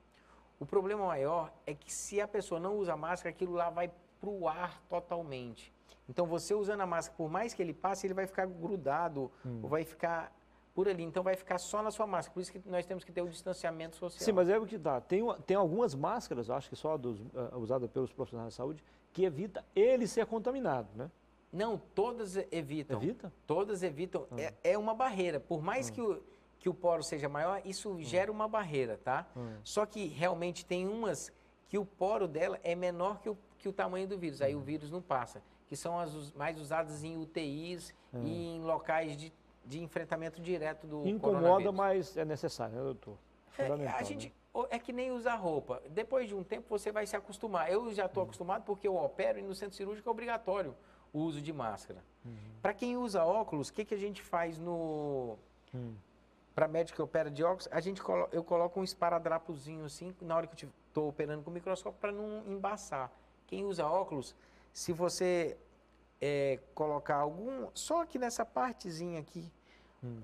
O problema maior é que se a pessoa não usa máscara, aquilo lá vai para o ar totalmente. Então, você usando a máscara, por mais que ele passe, ele vai ficar grudado, ou vai ficar por ali. Então, vai ficar só na sua máscara. Por isso que nós temos que ter o distanciamento social. Sim, mas é o que dá. Tem algumas máscaras, acho que só usadas pelos profissionais de saúde, que evita ele ser contaminado, né? Não, todas evitam. Evita? Todas evitam. É uma barreira. Por mais que o poro seja maior, isso gera uma barreira, tá? Só que realmente tem umas que o poro dela é menor que o tamanho do vírus. Aí o vírus não passa. Que são as mais usadas em UTIs e em locais de enfrentamento direto do Incomoda, mas é necessário, né, doutor? É que nem usar roupa. Depois de um tempo você vai se acostumar. Eu já estou acostumado porque eu opero e no centro cirúrgico é obrigatório o uso de máscara. Para quem usa óculos, o que a gente faz para médico que opera de óculos? Eu coloco um esparadrapozinho assim, na hora que eu estou operando com o microscópio, para não embaçar. Quem usa óculos, se você colocar só aqui nessa partezinha aqui,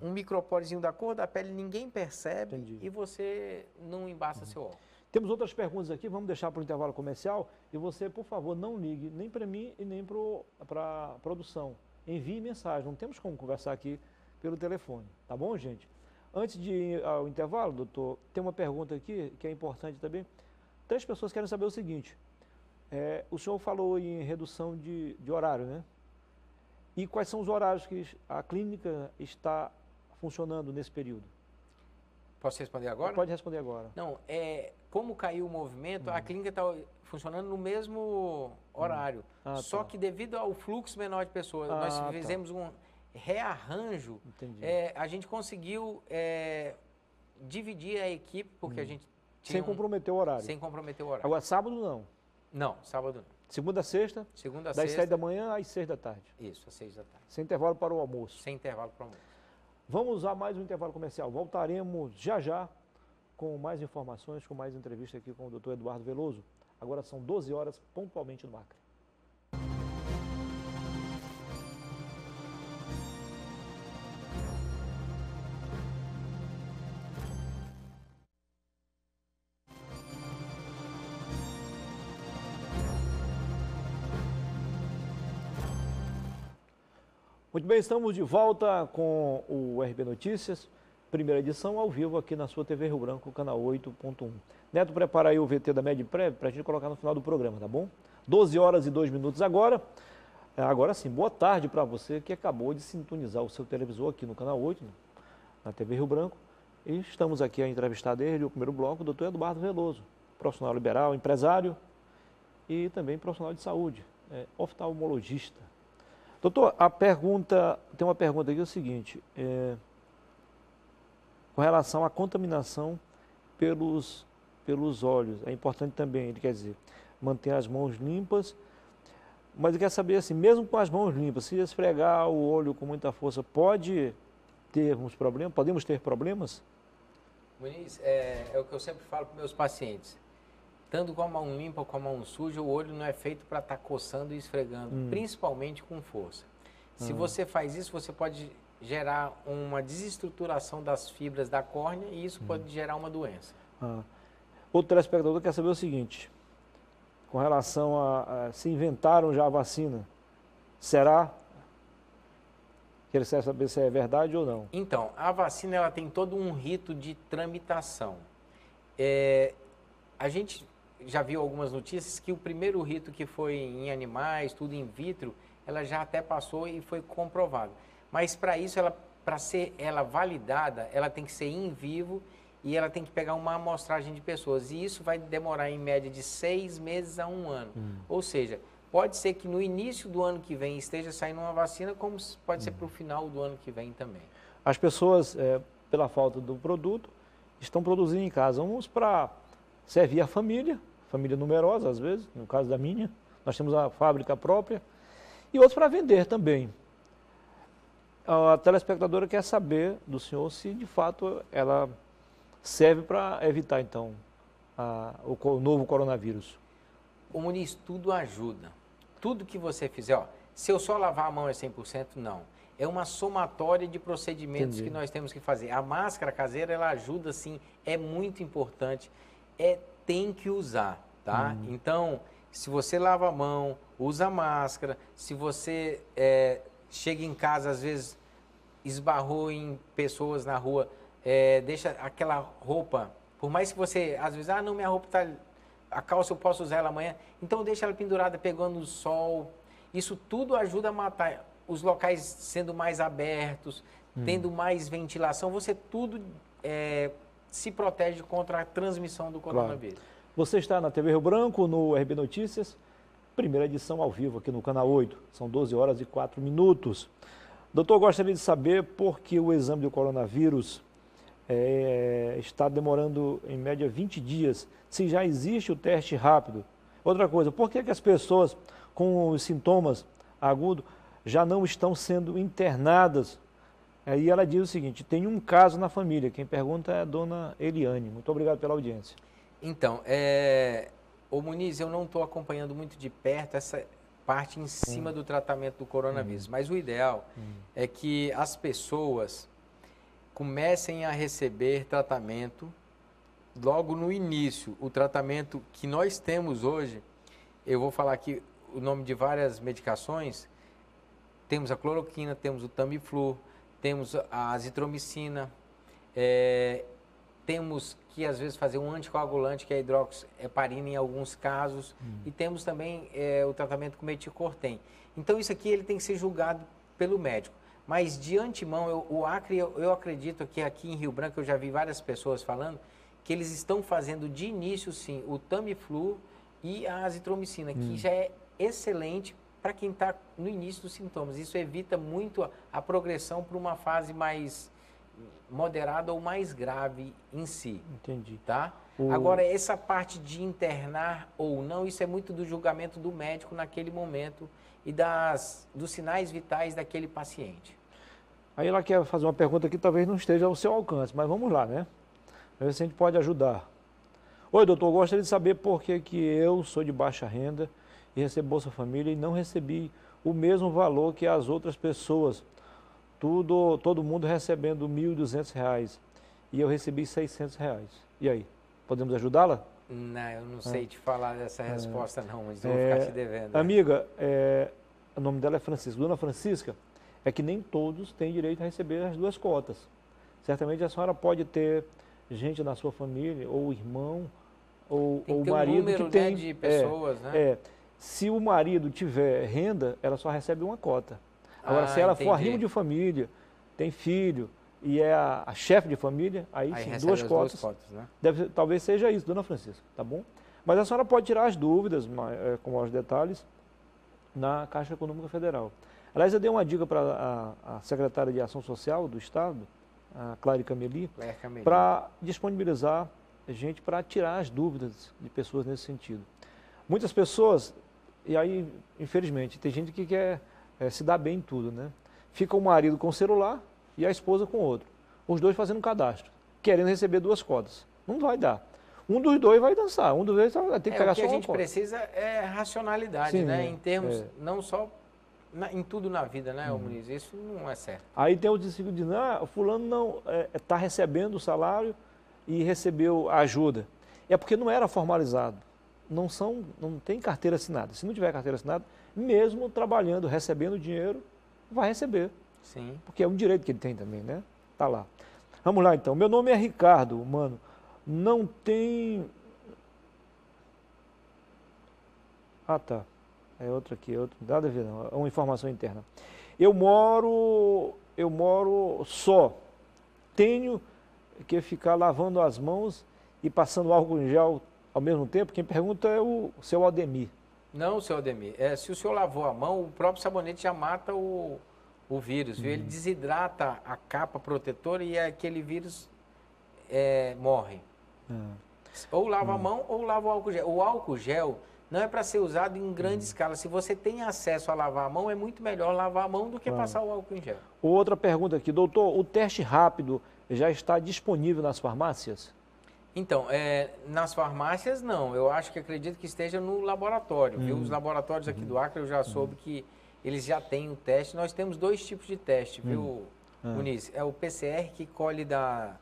um micropórezinho da cor da pele, ninguém percebe. Entendi. E você não embaça seu óculos. Temos outras perguntas aqui, vamos deixar para o intervalo comercial. E você, por favor, não ligue nem para mim e nem para a produção. Envie mensagem, não temos como conversar aqui pelo telefone, tá bom, gente? Antes de ir ao intervalo, doutor, tem uma pergunta aqui que é importante também. 3 pessoas querem saber o seguinte. O senhor falou em redução de horário, né? E quais são os horários que a clínica está funcionando nesse período? Posso responder agora? Pode responder agora. Não, como caiu o movimento, a clínica está funcionando no mesmo horário. Só que devido ao fluxo menor de pessoas, nós fizemos um rearranjo. Entendi. A gente conseguiu dividir a equipe, porque a gente tinha sem comprometer o horário. Sem comprometer o horário. Agora, sábado não? Não, sábado não. Segunda a sexta? Segunda a das sexta. 7 da manhã às 6 da tarde. Isso, às 6 da tarde. Sem intervalo para o almoço. Sem intervalo para o almoço. Vamos usar mais um intervalo comercial. Voltaremos já com mais informações, com mais entrevista aqui com o doutor Eduardo Veloso. Agora são 12 horas, pontualmente no Acre. Muito bem, estamos de volta com o RB Notícias, primeira edição ao vivo aqui na sua TV Rio Branco, canal 8.1. Neto, prepara aí o VT da Medprev para a gente colocar no final do programa, tá bom? 12 horas e 2 minutos agora. Agora sim, boa tarde para você que acabou de sintonizar o seu televisor aqui no canal 8, na TV Rio Branco. E estamos aqui a entrevistar desde o primeiro bloco o doutor Eduardo Veloso, profissional liberal, empresário e também profissional de saúde, oftalmologista. Doutor, tem uma pergunta aqui, é o seguinte, com relação à contaminação pelos olhos, é importante também, ele quer dizer, manter as mãos limpas, mas ele quer saber assim, mesmo com as mãos limpas, se esfregar o olho com muita força, podemos ter problemas? Muniz, é o que eu sempre falo para meus pacientes. Tanto com a mão limpa ou com a mão suja, o olho não é feito para estar coçando e esfregando, principalmente com força. Se você faz isso, você pode gerar uma desestruturação das fibras da córnea e isso pode gerar uma doença. Outro telespectador quer saber o seguinte, com relação se inventaram já a vacina, será? Quer saber se é verdade ou não? Então, a vacina ela tem todo um rito de tramitação. a gente já viu algumas notícias que o primeiro rito que foi em animais, tudo in vitro, ela já até passou e foi comprovado. Mas para isso, para ser ela validada, ela tem que ser em vivo e ela tem que pegar uma amostragem de pessoas. E isso vai demorar em média de 6 meses a 1 ano. Ou seja, pode ser que no início do ano que vem esteja saindo uma vacina, como pode ser para o final do ano que vem também. As pessoas, pela falta do produto, estão produzindo em casa. Uns para servir a família numerosa às vezes, no caso da minha, nós temos a fábrica própria, e outros para vender também. A telespectadora quer saber do senhor se de fato ela serve para evitar então o novo coronavírus. O Muniz, tudo ajuda. Tudo que você fizer, ó, se eu só lavar a mão é 100%, não. É uma somatória de procedimentos que nós temos que fazer. A máscara caseira, ela ajuda sim, é muito importante, tem que usar, tá? Então, se você lava a mão, usa máscara, se você chega em casa, às vezes esbarrou em pessoas na rua, deixa aquela roupa, por mais que você, às vezes, não, minha roupa tá, a calça eu posso usar ela amanhã, então deixa ela pendurada pegando o sol, isso tudo ajuda a matar, os locais sendo mais abertos, tendo mais ventilação, você tudo se protege contra a transmissão do coronavírus. Claro. Você está na TV Rio Branco, no RB Notícias, primeira edição ao vivo aqui no Canal 8, são 12 horas e 4 minutos. Doutor, gostaria de saber por que o exame do coronavírus está demorando em média 20 dias, se já existe o teste rápido. Outra coisa, por que as pessoas com os sintomas agudos já não estão sendo internadas? Aí ela diz o seguinte, tem um caso na família, quem pergunta é a dona Eliane. Muito obrigado pela audiência. Então, ô Muniz, eu não estou acompanhando muito de perto essa parte em cima do tratamento do coronavírus, mas o ideal é que as pessoas comecem a receber tratamento logo no início. O tratamento que nós temos hoje, eu vou falar aqui o nome de várias medicações, temos a cloroquina, temos o Tamiflu, temos a azitromicina, temos que às vezes fazer um anticoagulante, que é a hidroxiheparina em alguns casos, e temos também o tratamento com meticortem. Então isso aqui ele tem que ser julgado pelo médico. Mas de antemão, o Acre, eu acredito que aqui em Rio Branco, eu já vi várias pessoas falando, que eles estão fazendo de início sim o Tamiflu e a azitromicina, que já é excelente para quem está no início dos sintomas. Isso evita muito a progressão para uma fase mais moderada ou mais grave em si. Entendi. Tá? Agora, essa parte de internar ou não, isso é muito do julgamento do médico naquele momento e dos sinais vitais daquele paciente. Aí ela quer fazer uma pergunta que talvez não esteja ao seu alcance, mas vamos lá, né? Ver se a gente pode ajudar. Oi, doutor, gostaria de saber por que eu sou de baixa renda e recebo Bolsa Família e não recebi o mesmo valor que as outras pessoas. Todo mundo recebendo R$ 1.200 e eu recebi R$ 600. E aí, podemos ajudá-la? Não, eu não sei te falar dessa resposta não, mas eu vou ficar te devendo. Amiga, o nome dela é Francisca. Dona Francisca, é que nem todos têm direito a receber as duas cotas. Certamente a senhora pode ter gente na sua família, ou irmão, ou o marido número, que tem... né, de pessoas, né? Se o marido tiver renda, ela só recebe uma cota. Agora, se ela for arrimo de família, tem filho e é a chefe de família, aí sim, duas cotas. Né? Talvez seja isso, dona Francisca, tá bom? Mas a senhora pode tirar as dúvidas, com maiores detalhes, na Caixa Econômica Federal. Aliás, eu dei uma dica para a secretária de Ação Social do Estado, a Clária Cameli, para disponibilizar gente para tirar as dúvidas de pessoas nesse sentido. Muitas pessoas, e aí, infelizmente, tem gente que quer se dar bem em tudo, né? Fica o marido com o celular e a esposa com o outro. Os dois fazendo um cadastro, querendo receber duas cotas. Não vai dar. Um dos dois vai dançar, um dos dois vai ter que pegar só uma cota. O que a gente precisa é racionalidade, sim, né? Em termos, não só em tudo na vida, né, Muniz? Isso não é certo. Aí tem o discípulo que diz, o fulano não está recebendo o salário e recebeu a ajuda. É porque não era formalizado. Não tem carteira assinada. Se não tiver carteira assinada, mesmo trabalhando, recebendo dinheiro, vai receber. Sim. Porque é um direito que ele tem também, né? Tá lá. Vamos lá, então. Meu nome é Ricardo, mano. Não tem Ah, tá. É outra aqui, nada a ver não, é uma informação interna. Eu moro só. Tenho que ficar lavando as mãos e passando álcool em gel ao mesmo tempo? Quem pergunta é o seu Aldemir. Não, seu Ademir. Se o senhor lavou a mão, o próprio sabonete já mata o vírus, viu? Ele desidrata a capa protetora e aquele vírus morre. Ou lava a mão ou lava o álcool gel. O álcool gel não é para ser usado em grande escala. Se você tem acesso a lavar a mão, é muito melhor lavar a mão do que passar o álcool em gel. Outra pergunta aqui, doutor, o teste rápido já está disponível nas farmácias? Então, nas farmácias não, eu acredito que esteja no laboratório, viu? Os laboratórios aqui do Acre eu já soube que eles já têm o teste. Nós temos 2 tipos de teste, viu, Muniz? É o PCR que colhe da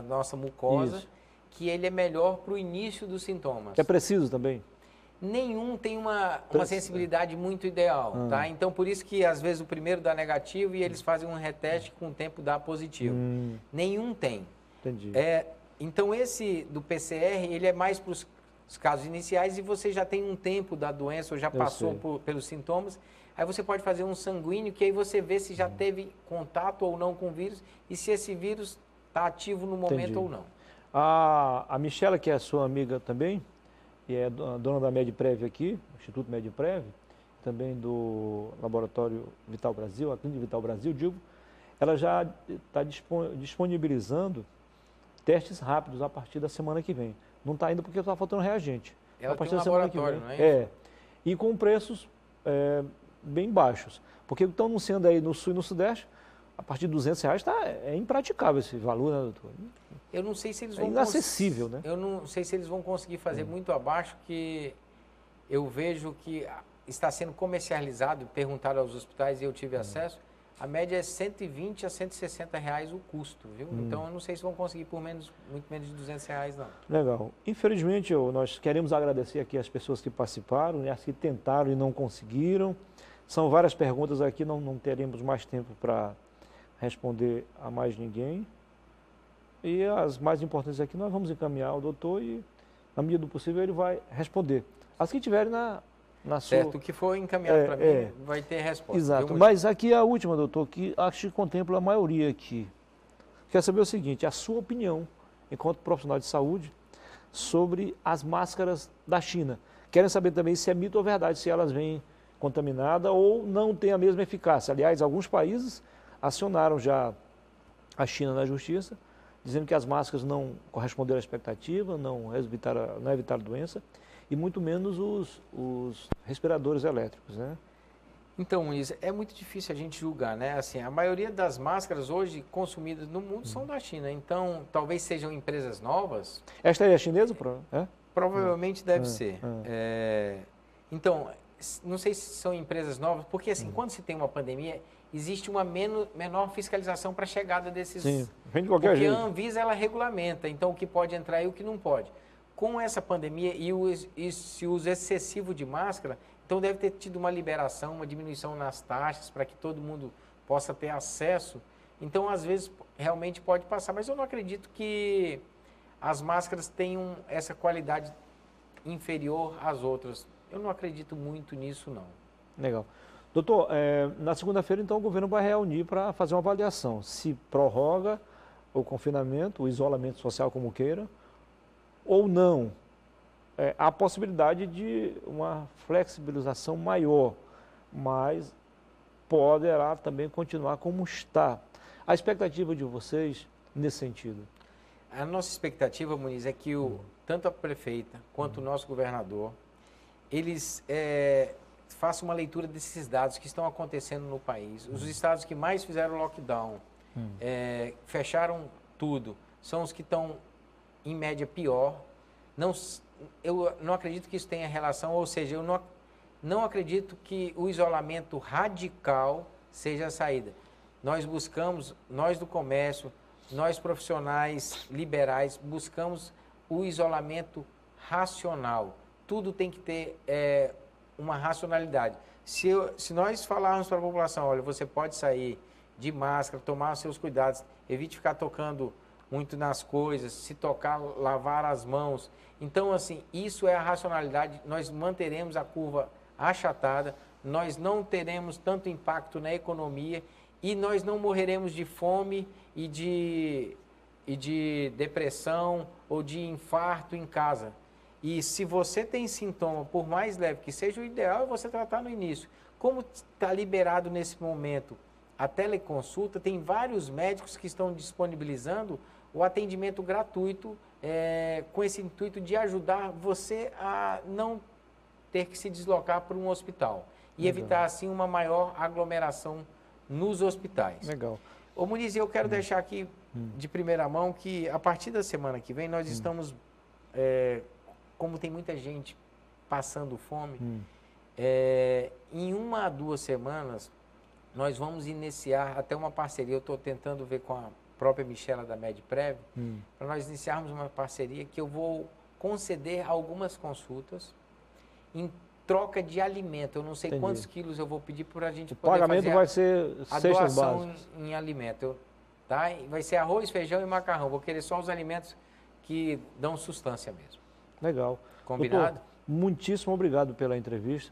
nossa mucosa, que ele é melhor para o início dos sintomas. É preciso também? Nenhum tem uma sensibilidade muito ideal, tá? Então, por isso que às vezes o primeiro dá negativo e eles fazem um reteste que com o tempo dá positivo. Nenhum tem. Entendi. Então, esse do PCR, ele é mais para os casos iniciais e você já tem um tempo da doença ou já passou pelos sintomas. Aí você pode fazer um sanguíneo, que aí você vê se já teve contato ou não com o vírus e se esse vírus está ativo no momento ou não. A Michela, que é sua amiga também, e é dona da Medprev aqui, Instituto Medprev, também do Laboratório Vital Brasil, a Clínica Vital Brasil, digo, ela já está disponibilizando testes rápidos a partir da semana que vem. Não está ainda porque está faltando reagente. Ela a partir tem um da semana que laboratório, vem. não é isso? E com preços bem baixos. Porque estão anunciando aí no Sul e no Sudeste, a partir de R$200 é impraticável esse valor, né, doutor? Eu não sei se eles vão inacessível, né? Eu não sei se eles vão conseguir fazer muito abaixo, que eu vejo que está sendo comercializado, perguntaram aos hospitais e eu tive acesso, a média é R$120 a R$160 o custo, viu? Então eu não sei se vão conseguir por muito menos de R$200 não. Legal. Infelizmente nós queremos agradecer aqui as pessoas que participaram, né, as que tentaram e não conseguiram. São várias perguntas aqui, não teremos mais tempo para responder a mais ninguém. E as mais importantes aqui nós vamos encaminhar ao doutor e, na medida do possível, ele vai responder. As que tiverem na sua... Certo, o que for encaminhado para mim vai ter resposta. Exato, mas aqui a última, doutor, que acho que contempla a maioria aqui. Quer saber o seguinte, a sua opinião, enquanto profissional de saúde, sobre as máscaras da China. Querem saber também se é mito ou verdade, se elas vêm contaminadas ou não têm a mesma eficácia. Aliás, alguns países acionaram já a China na justiça, dizendo que as máscaras não corresponderam à expectativa, não evitaram a doença, e muito menos os respiradores elétricos, né? Então, Luiz, é muito difícil a gente julgar, né? Assim, a maioria das máscaras hoje consumidas no mundo são da China, então talvez sejam empresas novas. Esta é a chinesa? Provavelmente deve ser. Então, não sei se são empresas novas, porque assim, quando se tem uma pandemia, existe uma menor fiscalização para a chegada desses... Sim, vem de qualquer jeito. Porque a Anvisa, ela regulamenta, então o que pode entrar e o que não pode. Com essa pandemia e esse uso excessivo de máscara, então deve ter tido uma liberação, uma diminuição nas taxas para que todo mundo possa ter acesso. Então, às vezes, realmente pode passar, mas eu não acredito que as máscaras tenham essa qualidade inferior às outras. Eu não acredito muito nisso, não. Legal. Doutor, na segunda-feira, então, o governo vai reunir para fazer uma avaliação. Se prorroga o confinamento, o isolamento social, como queira, ou não. Há a possibilidade de uma flexibilização maior, mas poderá também continuar como está. A expectativa de vocês nesse sentido? A nossa expectativa, Muniz, é que tanto a prefeita quanto o nosso governador, eles façam uma leitura desses dados que estão acontecendo no país. Os estados que mais fizeram lockdown, fecharam tudo, são os que estão, em média, pior. Eu não acredito que isso tenha relação, ou seja, eu não acredito que o isolamento radical seja a saída. Nós buscamos, nós do comércio, nós profissionais liberais, buscamos o isolamento racional. Tudo tem que ter uma racionalidade. Se nós falarmos para a população, olha, você pode sair de máscara, tomar os seus cuidados, evite ficar tocando muito nas coisas, se tocar, lavar as mãos. Então, assim, isso é a racionalidade. Nós manteremos a curva achatada, nós não teremos tanto impacto na economia e nós não morreremos de fome e de depressão ou de infarto em casa. E se você tem sintoma, por mais leve que seja, o ideal é você tratar no início. Como está liberado nesse momento a teleconsulta, tem vários médicos que estão disponibilizando o atendimento gratuito com esse intuito de ajudar você a não ter que se deslocar para um hospital e evitar, assim, uma maior aglomeração nos hospitais. Legal. Ô Muniz, eu quero deixar aqui de primeira mão que a partir da semana que vem nós estamos, como tem muita gente passando fome, em 1 a 2 semanas nós vamos iniciar até uma parceria. Eu estou tentando ver com a própria Michela da MedPrev, para nós iniciarmos uma parceria que eu vou conceder algumas consultas em troca de alimento. Eu não sei quantos quilos eu vou pedir para a gente poder fazer vai ser a doação em alimento. Tá? Vai ser arroz, feijão e macarrão. Vou querer só os alimentos que dão sustância mesmo. Legal. Combinado? Doutor, muitíssimo obrigado pela entrevista.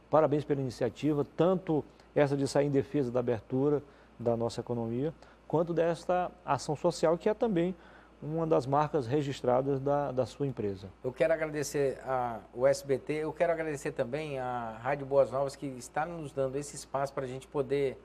Parabéns pela iniciativa, tanto essa de sair em defesa da abertura da nossa economia, quanto desta ação social, que é também uma das marcas registradas da sua empresa. Eu quero agradecer o SBT, eu quero agradecer também a Rádio Boas Novas, que está nos dando esse espaço para a gente poder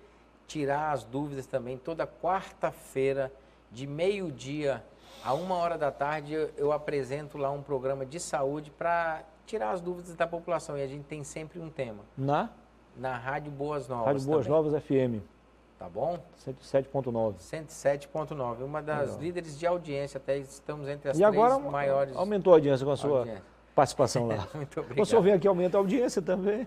tirar as dúvidas também. Toda quarta-feira, de meio-dia a 1h da tarde, eu apresento lá um programa de saúde para tirar as dúvidas da população. E a gente tem sempre um tema. Na Rádio Boas Novas. Rádio Boas Novas FM. Tá bom? 107.9. 107.9. Uma das líderes de audiência, até estamos entre as três maiores. Aumentou a audiência com a sua participação lá. Muito obrigado. O senhor vem aqui, aumenta a audiência também.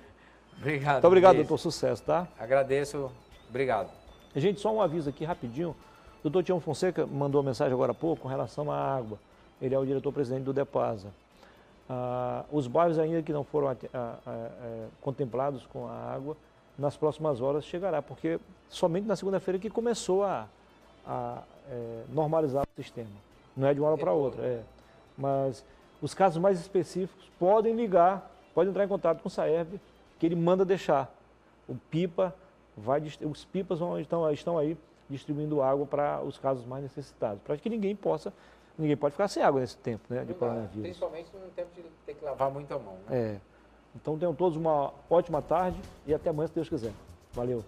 Obrigado. Muito obrigado, doutor. Sucesso, tá? Agradeço. Obrigado. Gente, só um aviso aqui rapidinho. O doutor Tião Fonseca mandou uma mensagem agora há pouco com relação à água. Ele é o diretor-presidente do DEPASA. Os bairros ainda que não foram contemplados com a água, nas próximas horas chegará, porque somente na segunda-feira que começou a normalizar o sistema. Não é de uma hora para outra. Mas os casos mais específicos podem ligar, podem entrar em contato com o SAERB, que ele manda deixar. Os pipas estão aí distribuindo água para os casos mais necessitados, para que ninguém pode ficar sem água nesse tempo, né, de coronavírus. Principalmente no tempo de ter que lavar muito a mão. Né? Então tenham todos uma ótima tarde e até amanhã, se Deus quiser. Valeu.